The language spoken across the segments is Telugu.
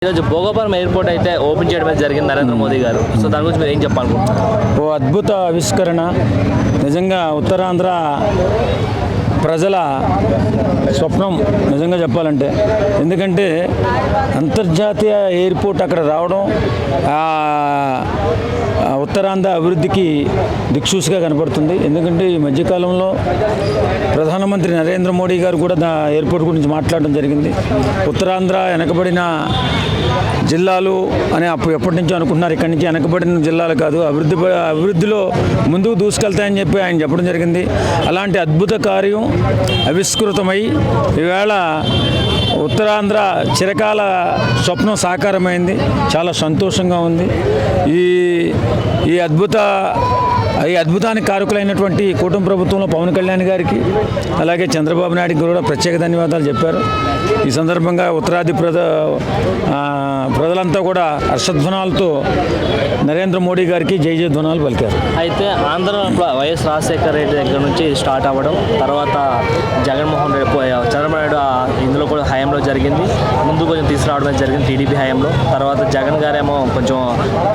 ఈరోజు భోగపురం ఎయిర్పోర్ట్ అయితే ఓపెన్ చేయడం జరిగింది నరేంద్ర మోదీ గారు. సో దాని గురించి మీరు ఏం చెప్పాలనుకుంటున్నారు? ఓ అద్భుత ఆవిష్కరణ. నిజంగా ఉత్తరాంధ్ర ప్రజల స్వప్నం నిజంగా చెప్పాలంటే. ఎందుకంటే అంతర్జాతీయ ఎయిర్పోర్ట్ అక్కడ రావడం ఉత్తరాంధ్ర అభివృద్ధికి దిక్సూచిగా కనపడుతుంది. ఎందుకంటే ఈ మధ్యకాలంలో ప్రధానమంత్రి నరేంద్ర మోడీ గారు కూడా ఎయిర్పోర్ట్ గురించి మాట్లాడడం జరిగింది. ఉత్తరాంధ్ర వెనకబడిన జిల్లాలు అని ఎప్పటి నుంచో అనుకుంటున్నారు. ఇక్కడి నుంచి వెనకబడిన జిల్లాలు కాదు, అభివృద్ధిలో ముందుకు దూసుకెళ్తాయని చెప్పి ఆయన చెప్పడం జరిగింది. అలాంటి అద్భుత కార్యం ఆవిష్కృతమై ఈవేళ ఉత్తరాంధ్ర చిరకాల స్వప్నం సాకారమైంది. చాలా సంతోషంగా ఉంది. ఈ అద్భుతానికి కారకులైనటువంటి కూటమి ప్రభుత్వంలో పవన్ కళ్యాణ్ గారికి, అలాగే చంద్రబాబు నాయుడుకి కూడా ప్రత్యేక ధన్యవాదాలు చెప్పారు. ఈ సందర్భంగా ఉత్తరాది ప్రజలంతా కూడా హర్షధ్వనాలతో నరేంద్ర మోడీ గారికి జై జయధ్వనాలు పలికారు. అయితే ఆంధ్రలో వైఎస్ రాజశేఖర రెడ్డి దగ్గర నుంచి స్టార్ట్ అవ్వడం, తర్వాత జగన్మోహన్ రెడ్డి చంద్రబాబు నాయుడు ఇందులో కూడా హయాంలో జరిగింది. ముందు కొంచెం తీసుకురావడం జరిగింది టీడీపీ హయాంలో. తర్వాత జగన్ గారేమో కొంచెం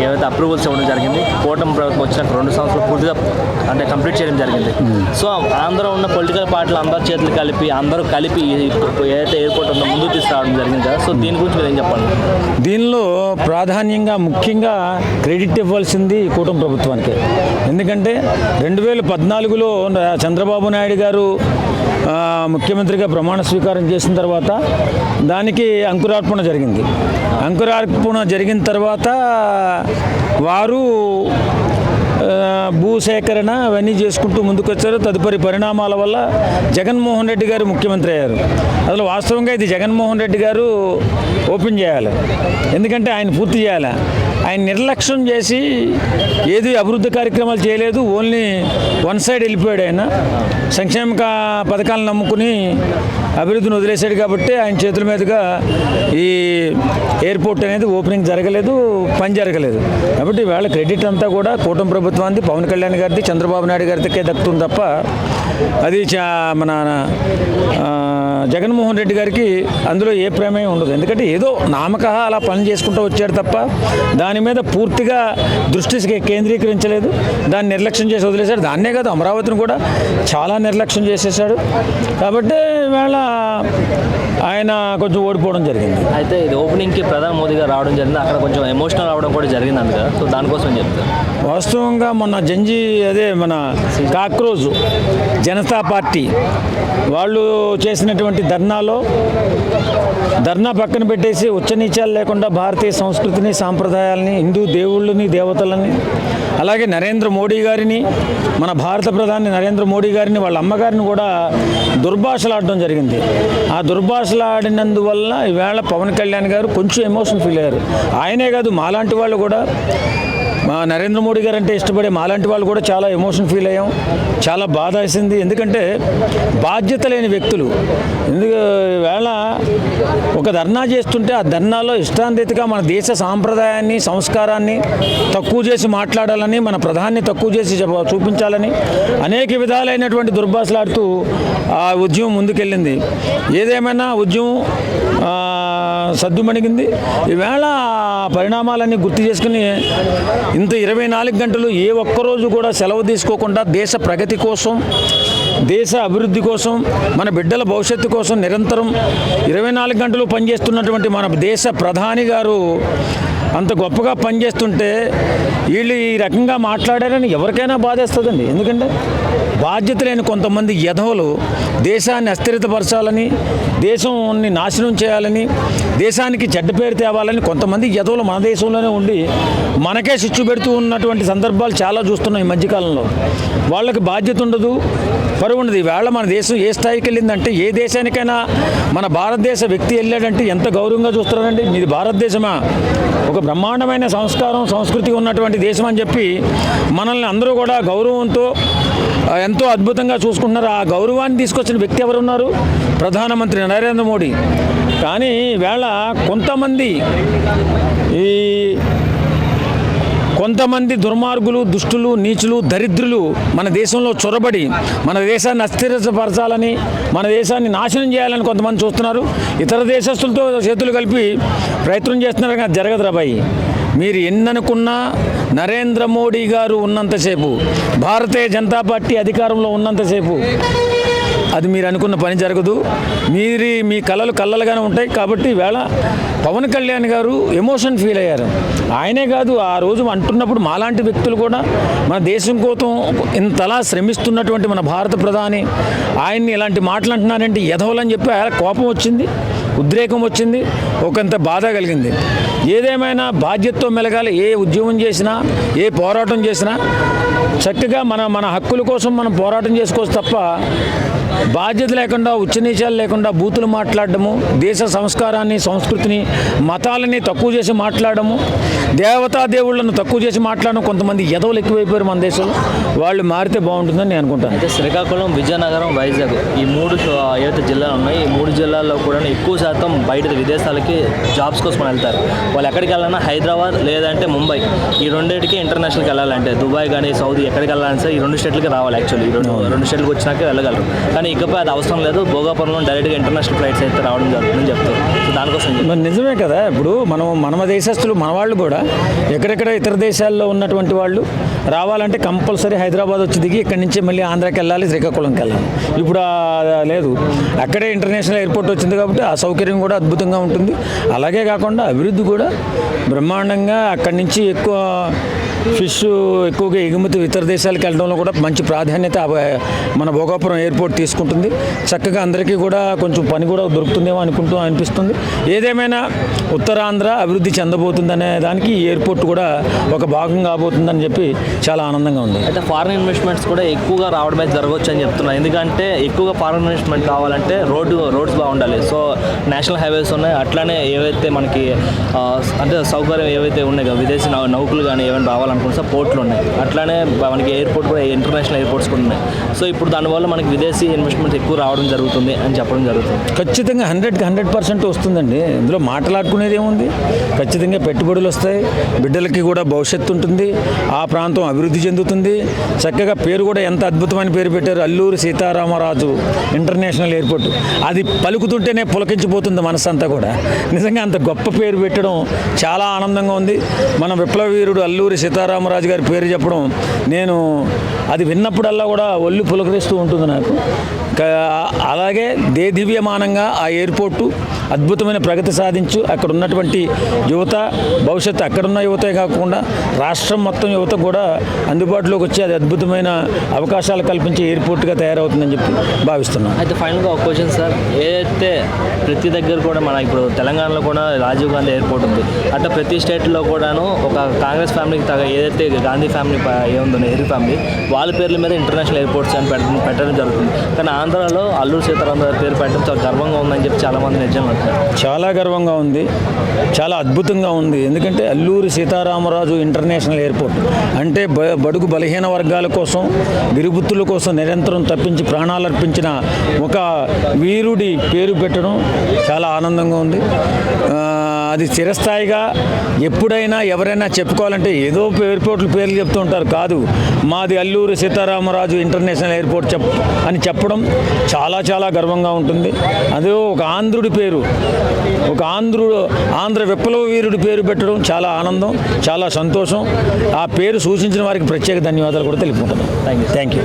ఏవైతే అప్రూవల్స్ ఇవ్వడం జరిగింది. కూటమి ప్రభుత్వం వచ్చిన 2 సంవత్సరాలు పూర్తిగా కంప్లీట్ చేయడం జరిగింది. సో ఆంధ్ర ఉన్న పొలిటికల్ పార్టీలు అందరూ కలిపి ఏదైతే ఎయిర్పోర్ట్ ఉందో ముందుకు తీసుకురావడం జరిగింది కదా. సో దీని గురించి మీరు ఏం చెప్పాలి? దీనిలో ప్రాధాన్యంగా ముఖ్యంగా క్రెడిట్ ఇవ్వాల్సింది కూటమి ప్రభుత్వానికి. ఎందుకంటే 2014లో చంద్రబాబు నాయుడు గారు ముఖ్యమంత్రిగా ప్రమాణ స్వీకారం చేసిన తర్వాత దానికి అంకురార్పణ జరిగింది. అంకురార్పణ జరిగిన తర్వాత వారు భూసేకరణ అవన్నీ చేసుకుంటూ ముందుకొచ్చారు. తదుపరి పరిణామాల వల్ల జగన్మోహన్ రెడ్డి గారు ముఖ్యమంత్రి అయ్యారు. అసలు వాస్తవంగా ఇది జగన్మోహన్ రెడ్డి గారు ఓపెన్ చేయాలి. ఎందుకంటే ఆయన పూర్తి చేయాలి. ఆయన నిర్లక్ష్యం చేసి ఏది అభివృద్ధి కార్యక్రమాలు చేయలేదు. ఓన్లీ వన్ సైడ్ వెళ్ళిపోయాడు. ఆయన సంక్షేమ పథకాలను నమ్ముకుని అభివృద్ధిని వదిలేశాడు. కాబట్టి ఆయన చేతుల మీదుగా ఈ ఎయిర్పోర్ట్ అనేది ఓపెనింగ్ జరగలేదు, పని జరగలేదు. కాబట్టి వాళ్ళ క్రెడిట్ అంతా కూడా కూటమి ప్రభుత్వానికి, పవన్ కళ్యాణ్ గారిది, చంద్రబాబు నాయుడు గారికే దక్కుతుంది తప్ప అది మన జగన్మోహన్ రెడ్డి గారికి అందులో ఏ ప్రమేయం ఉండదు. ఎందుకంటే ఏదో నామక అలా పని చేసుకుంటూ వచ్చాడు తప్ప దాని మీద పూర్తిగా దృష్టి కేంద్రీకరించలేదు. దాన్ని నిర్లక్ష్యం చేసి వదిలేశాడు. దాన్నే కాదు, అమరావతిని కూడా చాలా నిర్లక్ష్యం చేసేసాడు. కాబట్టి ఇవాళ ఆయన కొంచెం ఓడిపోవడం జరిగింది. అయితే ఇది ఓపెనింగ్కి ప్రధాని మోదీ గారు రావడం జరిగింది. అక్కడ కొంచెం ఎమోషనల్ రావడం కూడా జరిగింది అంట కదా. సో దానికోసం చెప్తారు. వాస్తవంగా మొన్న మన కాక్రోజ్ జనతా పార్టీ వాళ్ళు చేసినటువంటి ధర్నా పక్కన పెట్టేసి ఉచ్చనీచాలు లేకుండా భారతీయ సంస్కృతిని, సాంప్రదాయాలని, హిందూ దేవుళ్ళని, దేవతలని, అలాగే నరేంద్ర మోడీ గారిని, మన భారత ప్రధాని నరేంద్ర మోడీ గారిని, వాళ్ళ అమ్మగారిని కూడా దుర్భాషలాడడం జరిగింది. ఆ దుర్భాషలాడినందువల్ల ఈవేళ పవన్ కళ్యాణ్ గారు కొంచెం ఎమోషన్ ఫీల్ అయ్యారు. ఆయనే కాదు, మాలాంటి వాళ్ళు కూడా, మా నరేంద్ర మోడీ గారు అంటే ఇష్టపడే మాలాంటి వాళ్ళు కూడా చాలా ఎమోషన్ ఫీల్ అయ్యాం. చాలా బాధ వేసింది. ఎందుకంటే బాధ్యత లేని వ్యక్తులు వేళ ఒక ధర్నా చేస్తుంటే ఆ ధర్నాలో ఇష్టాంరీతిగా మన దేశ సాంప్రదాయాన్ని, సంస్కారాన్ని తక్కువ చేసి మాట్లాడాలని, మన ప్రధాన్ని తక్కువ చేసి చూపించాలని అనేక విధాలైనటువంటి దుర్భాషలాడుతూ ఆ ఉద్యమం ముందుకెళ్ళింది. ఏదేమైనా ఉద్యమం సద్దుమణిగింది. ఈవేళ పరిణామాలన్నీ గుర్తు చేసుకుని ఇంత 24 గంటలు ఏ ఒక్కరోజు కూడా సెలవు తీసుకోకుండా దేశ ప్రగతి కోసం, దేశ అభివృద్ధి కోసం, మన బిడ్డల భవిష్యత్తు కోసం నిరంతరం 24 గంటలు పనిచేస్తున్నటువంటి మన దేశ ప్రధాని గారు అంత గొప్పగా పనిచేస్తుంటే వీళ్ళు ఈ రకంగా మాట్లాడారని ఎవరికైనా బాధేస్తుందండి. ఎందుకంటే బాధ్యత లేని కొంతమంది యధవులు దేశాన్ని అస్థిరతపరచాలని, దేశాన్ని నాశనం చేయాలని, దేశానికి చెడ్డ పేరు తేవాలని కొంతమంది యధవులు మన దేశంలోనే ఉండి మనకే శిక్షు పెడుతూ ఉన్నటువంటి సందర్భాలు చాలా చూస్తున్నాం ఈ మధ్యకాలంలో. వాళ్ళకి బాధ్యత ఉండదు, పరువు ఉండదు. ఈవేళ మన దేశం ఏ స్థాయికి వెళ్ళిందంటే, ఏ దేశానికైనా మన భారతదేశ వ్యక్తి వెళ్ళాడంటే ఎంత గౌరవంగా చూస్తున్నారండి. మీది భారతదేశమా, ఒక బ్రహ్మాండమైన సంస్కారం, సంస్కృతి ఉన్నటువంటి దేశం అని చెప్పి మనల్ని అందరూ కూడా గౌరవంతో ఎంతో అద్భుతంగా చూసుకుంటున్నారు. ఆ గౌరవాన్ని తీసుకొచ్చిన వ్యక్తి ఎవరున్నారు? ప్రధానమంత్రి నరేంద్ర మోడీ. కానీ ఈవేళ కొంతమంది కొంతమంది దుర్మార్గులు, దుష్టులు, నీచులు, దరిద్రులు మన దేశంలో చొరబడి మన దేశాన్ని అస్థిరపరచాలని, మన దేశాన్ని నాశనం చేయాలని కొంతమంది చూస్తున్నారు. ఇతర దేశస్తులతో చేతులు కలిపి ప్రయత్నం చేస్తున్నారు, కానీ జరగదు రాబాయి. మీరు ఎన్ననుకున్నా నరేంద్ర మోడీ గారు ఉన్నంతసేపు, భారతీయ జనతా పార్టీ అధికారంలో ఉన్నంతసేపు అది మీరు అనుకున్న పని జరగదు. మీ కళలు కళ్ళలుగానే ఉంటాయి. కాబట్టి ఈవేళ పవన్ కళ్యాణ్ గారు ఎమోషన్ ఫీల్ అయ్యారు. ఆయనే కాదు, ఆ రోజు అంటున్నప్పుడు మాలాంటి వ్యక్తులు కూడా మన దేశం కోసం ఇంతలా శ్రమిస్తున్నటువంటి మన భారత ప్రధాని ఆయన్ని ఇలాంటి మాటలు అంటున్నారంటే ఎదవలని చెప్పి ఆయన కోపం వచ్చింది, ఉద్రేకం వచ్చింది, ఒకంత బాధ కలిగింది. ఏదేమైనా బాధ్యతతో మెలగాలి. ఏ ఉద్యమం చేసినా, ఏ పోరాటం చేసినా చక్కగా మన హక్కుల కోసం మనం పోరాటం చేసుకోవచ్చు తప్ప బాధ్యత లేకుండా, ఉచ్చనీచాలు లేకుండా బూతులు మాట్లాడడము, దేశ సంస్కారాన్ని, సంస్కృతిని, మతాలని తక్కువ చేసి మాట్లాడము, దేవతా దేవుళ్ళను తక్కువ చేసి మాట్లాడడం కొంతమంది ఎదవలు ఎక్కువైపోయారు మన దేశంలో. వాళ్ళు మారితే బాగుంటుందని నేను అనుకుంటాను. అయితే శ్రీకాకుళం, విజయనగరం, వైజాగ్ ఈ 3 ఏవైతే జిల్లాలు ఉన్నాయి, ఈ 3 జిల్లాల్లో కూడా ఎక్కువ శాతం బయట విదేశాలకి జాబ్స్ కోసం వెళ్తారు. వాళ్ళు ఎక్కడికి వెళ్ళాలన్నా హైదరాబాద్ లేదంటే ముంబై, ఈ రెండింటికి ఇంటర్నేషనల్కి వెళ్ళాలంటే దుబాయ్ కానీ సౌదీ ఎక్కడికి వెళ్ళాలని సరే ఈ 2 స్టేట్లకి రావాలి. యాక్చువల్లీ ఈ రెండు స్టేట్లకు వచ్చినాక వెళ్ళగలరు. కానీ ఇకపై అది అవసరం లేదు. భోగాపురంలో డైరెక్ట్గా ఇంటర్నేషనల్ ఫ్లైట్స్ అయితే రావడం జరుగుతుందని చెప్తారు. సో దానికోసం మరి నిజమే కదా. ఇప్పుడు మన దేశస్తులు, మన వాళ్ళు కూడా ఎక్కడెక్కడ ఇతర దేశాల్లో ఉన్నటువంటి వాళ్ళు రావాలంటే కంపల్సరీ హైదరాబాద్ వచ్చి దిగి ఇక్కడి నుంచి మళ్ళీ ఆంధ్రాకి వెళ్ళాలి, శ్రీకాకుళంకి వెళ్ళాలి. ఇప్పుడు లేదు, అక్కడే ఇంటర్నేషనల్ ఎయిర్పోర్ట్ వచ్చింది కాబట్టి ఆ సౌకర్యం కూడా అద్భుతంగా ఉంటుంది. అలాగే కాకుండా అభివృద్ధి కూడా బ్రహ్మాండంగా అక్కడి నుంచి ఎక్కువ ఫిష్ ఎక్కువగా ఎగుమతి ఇతర దేశాలకు వెళ్ళడంలో కూడా మంచి ప్రాధాన్యత మన భోగాపురం ఎయిర్పోర్ట్ తీసుకుంటుంది. చక్కగా అందరికీ కూడా కొంచెం పని కూడా దొరుకుతుందేమో అనిపిస్తుంది. ఏదేమైనా ఉత్తరాంధ్ర అభివృద్ధి చెందబోతుందనే దానికి ఈ ఎయిర్పోర్ట్ కూడా ఒక భాగం కాబోతుందని చెప్పి చాలా ఆనందంగా ఉంది. అయితే ఫారిన్ ఇన్వెస్ట్మెంట్స్ కూడా ఎక్కువగా రావడం అయితే జరగవచ్చు అని చెప్తున్నారు. ఎందుకంటే ఎక్కువగా ఫారిన్ ఇన్వెస్ట్మెంట్ కావాలంటే రోడ్స్ బాగుండాలి. సో నేషనల్ హైవేస్ ఉన్నాయి, అట్లానే ఏవైతే మనకి అంటే సౌకర్యం ఏవైతే ఉన్నాయి కదా, విదేశీ నౌకలు కానీ ఏమైనా రావాలనుకుంటే పోర్ట్లు ఉన్నాయి, అట్లానే మనకి ఎయిర్పోర్ట్ కూడా ఇంటర్నేషనల్ ఎయిర్పోర్ట్స్ కూడా ఉన్నాయి. సో ఇప్పుడు దానివల్ల మనకి విదేశీ ఇన్వెస్ట్మెంట్ ఎక్కువ రావడం జరుగుతుంది అని చెప్పడం జరుగుతుంది. ఖచ్చితంగా 100% వస్తుందండి. ఇందులో మాట్లాడుకునేది ఏముంది. ఖచ్చితంగా పెట్టుబడులు వస్తాయి, బిడ్డలకి కూడా భవిష్యత్తు ఉంటుంది, ఆ ప్రాంతం అభివృద్ధి చెందుతుంది. చక్కగా పేరు కూడా ఎంత అద్భుతమైన పేరు పెట్టారు, అల్లూరి సీతారామరాజు ఇంటర్నేషనల్ ఎయిర్పోర్ట్. అది పలుకుతుంటేనే పులకించిపోతుంది మనసంతా కూడా. నిజంగా అంత గొప్ప పేరు పెట్టడం చాలా ఆనందంగా ఉంది. మన విప్లవ వీరుడు అల్లూరి సీతారామరాజు గారి పేరు చెప్పడం నేను అది విన్నప్పుడల్లా కూడా ఒళ్ళు పులకరిస్తూ ఉంటుంది నాకు. అలాగే దేదీవ్యమానంగా ఆ ఎయిర్పోర్టు అద్భుతమైన ప్రగతి సాధించు అక్కడ ఉన్నటువంటి యువత భవిష్యత్తు, అక్కడున్న యువతే కాకుండా రాష్ట్రం మొత్తం యువత కూడా అందుబాటులోకి వచ్చి అది అద్భుతమైన అవకాశాలు కల్పించే ఎయిర్పోర్ట్గా తయారవుతుందని చెప్పి భావిస్తున్నాను. అయితే ఫైనల్గా ఒక క్వశ్చన్ సార్, ఏదైతే ప్రతి దగ్గర కూడా మన ఇప్పుడు తెలంగాణలో కూడా రాజీవ్ గాంధీ ఎయిర్పోర్ట్ ఉంది, అట్లా ప్రతి స్టేట్లో కూడాను ఒక కాంగ్రెస్ ఫ్యామిలీకి ఏదైతే గాంధీ ఫ్యామిలీ ఏముందో నెహ్రూ ఫ్యామిలీ వాళ్ళ పేర్ల మీద ఇంటర్నేషనల్ ఎయిర్పోర్ట్స్ అని పెట్టడం జరుగుతుంది. కానీ ఆంధ్రాలో అల్లూరి సీతారామరాజు పేరు పెట్టడం చాలా గర్వంగా ఉందని చెప్పి చాలామంది నిజంగా అంటారు. చాలా గర్వంగా ఉంది, చాలా అద్భుతంగా ఉంది. ఎందుకంటే అల్లూరి సీతారామరాజు ఇంటర్నేషనల్ ఎయిర్పోర్ట్ అంటే బడుగు బలహీన వర్గాల కోసం, గిరిపుత్రుల కోసం నిరంతరం తప్పించి ప్రాణాలు అర్పించిన ఒక వీరుడి పేరు పెట్టడం చాలా ఆనందంగా ఉంది. అది చిరస్థాయిగా ఎప్పుడైనా ఎవరైనా చెప్పుకోవాలంటే ఏదో ఎయిర్పోర్ట్ల పేర్లు చెప్తూ ఉంటారు, కాదు మాది అల్లూరి సీతారామరాజు ఇంటర్నేషనల్ ఎయిర్పోర్ట్ అని చెప్పడం చాలా చాలా గర్వంగా ఉంటుంది. అదే ఒక ఆంధ్రుడి పేరు, ఒక ఆంధ్ర విప్లవ వీరుడి పేరు పెట్టడం చాలా ఆనందం, చాలా సంతోషం. ఆ పేరు సూచించిన వారికి ప్రత్యేక ధన్యవాదాలు కూడా తెలుపుకుంటున్నాను. Thank you.